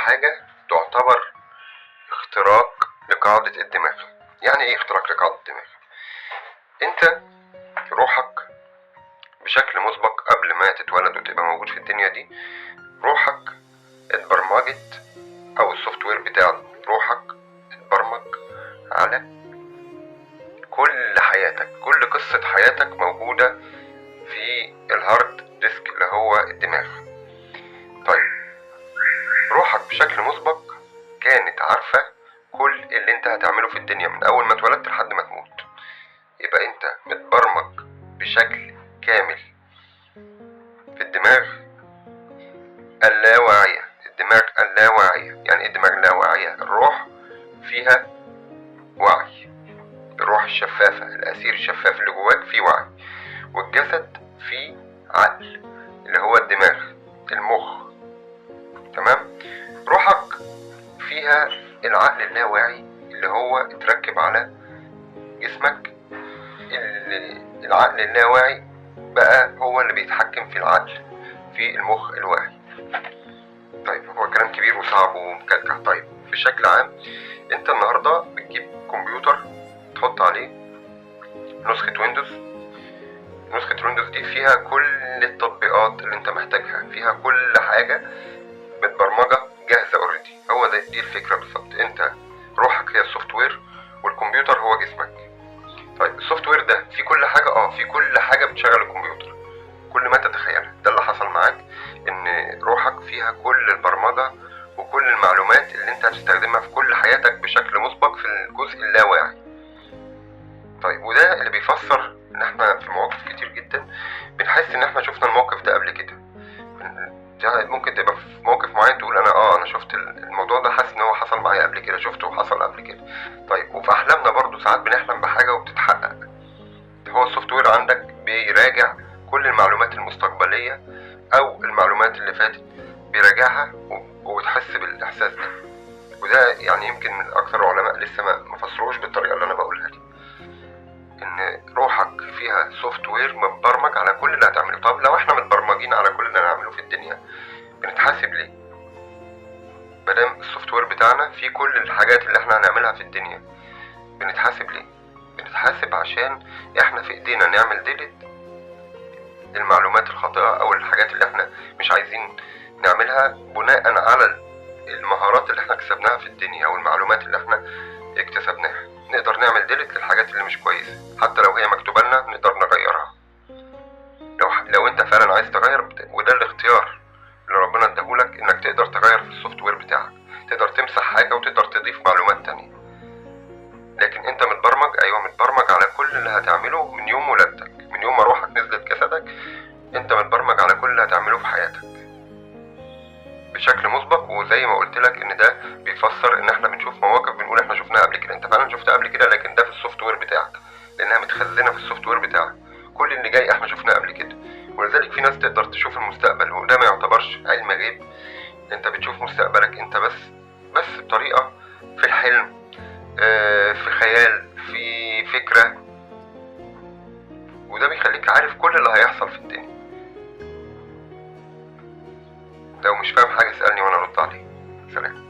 حاجة تعتبر اختراق لقاعدة الدماغ. يعني ايه اختراق لقاعدة الدماغ؟ انت روحك بشكل مسبق قبل ما تتولد وتبقى موجود في الدنيا دي، روحك اتبرمجت، او السوفت وير بتاع روحك اتبرمج على كل حياتك، كل قصة حياتك موجودة في الهارد ديسك اللي هو الدماغ. طيب روحك بشكل مسبق كانت عارفة كل اللي انت هتعمله في الدنيا من اول ما اتولدت لحد ما تموت. يبقى انت متبرمج بشكل كامل في الدماغ اللاواعية. الدماغ اللاواعية يعني ايه الدماغ اللاواعية؟ الروح فيها وعي، الروح الشفافة، الأسير الشفاف اللي جواك فيه وعي، والجسد فيه عقل اللي هو الدماغ المخ. تمام؟ روحك فيها العقل اللاواعي اللي هو اتركب على جسمك. العقل اللاواعي بقى هو اللي بيتحكم في العقل، في المخ الواعي. طيب هو كلام كبير وصعب ومكلكع. طيب بشكل عام انت النهاردة بتجيب كمبيوتر تحط عليه نسخة ويندوز. نسخة ويندوز دي فيها كل التطبيقات اللي انت محتاجها، فيها كل حاجة متبرمجة جاهزة اوريدي. هو دي الفكرة بالظبط. انت روحك هي السوفت وير والكمبيوتر هو جسمك. طيب السوفت وير ده في كل حاجة، في كل حاجة بتشغل الكمبيوتر، كل ما تتخيلها. ده اللي حصل معاك، ان روحك فيها كل البرمجة وكل المعلومات اللي انت هتستخدمها في كل حياتك بشكل مسبق في الجزء اللاواعي. طيب وده اللي بيفسر ان احنا في مواقف كتير جدا بنحس ان احنا شفنا الموقف ده قبل كده. ممكن تبقى في موقف معين تقول انا شفت الموضوع ده، حاسس ان هو حصل معايا قبل كده، شفته وحصل قبل كده. طيب وفي احلامنا برضو ساعات بنحلم بحاجة وبتتحقق. هو السوفت وير عندك بيراجع كل المعلومات المستقبلية او المعلومات اللي فاتت، بيراجعها وبتحس بالاحساس ده. وده يعني يمكن من اكثر العلماء لسه ما فسروش بالطريقة اللي انا بقولها دي، ان روحك فيها سوفت وير متبرمج على كل اللي هتعمله. طب لو احنا متبرمجين على كل اللي هنعمله في الدنيا، بنتحاسب ليه؟ مادام السوفت وير بتاعنا فيه كل الحاجات اللي احنا هنعملها في الدنيا، بنتحاسب ليه؟ بنتحاسب عشان احنا في ايدينا نعمل ديليت المعلومات الخاطئة او الحاجات اللي احنا مش عايزين نعملها بناء على المهارات اللي احنا اكتسبناها في الدنيا او المعلومات اللي احنا اكتسبناها. نقدر نعمل ديليت للحاجات اللي مش كويسة، حتى لو هي مكتوبة لنا نقدر نغيرها. لو انت فعلا عايز تغير، وده الاختيار اللي ربنا اداهولك، انك تقدر تغير في السوفت وير بتاعك، تقدر تمسح حاجة وتقدر تضيف معلومات تانية. لكن انت متبرمج، متبرمج على كل اللي هتعمله من يوم ولادتك، من يوم ما روحك نزلت جسدك. انت متبرمج على كل اللي هتعمله في حياتك بشكل مسبق. وزي ما قلت لك ان ده بيفسر ان احنا بنشوف مواقف بنقول احنا شفناها قبل كده. انت فعلا شفتها قبل كده، لكن ده في السوفت وير بتاعك، لانها متخزنه في السوفت وير بتاعك. كل اللي جاي احنا شفناه قبل كده. ولذلك في ناس تقدر تشوف المستقبل، وده ما يعتبرش علم غيب. انت بتشوف مستقبلك انت بس بطريقه، في الحلم، في خيال، في فكره. وده بيخليك عارف كل اللي هيحصل في الدنيا. لو مش فاهم حاجة اسألني وانا ارد عليك. سلام.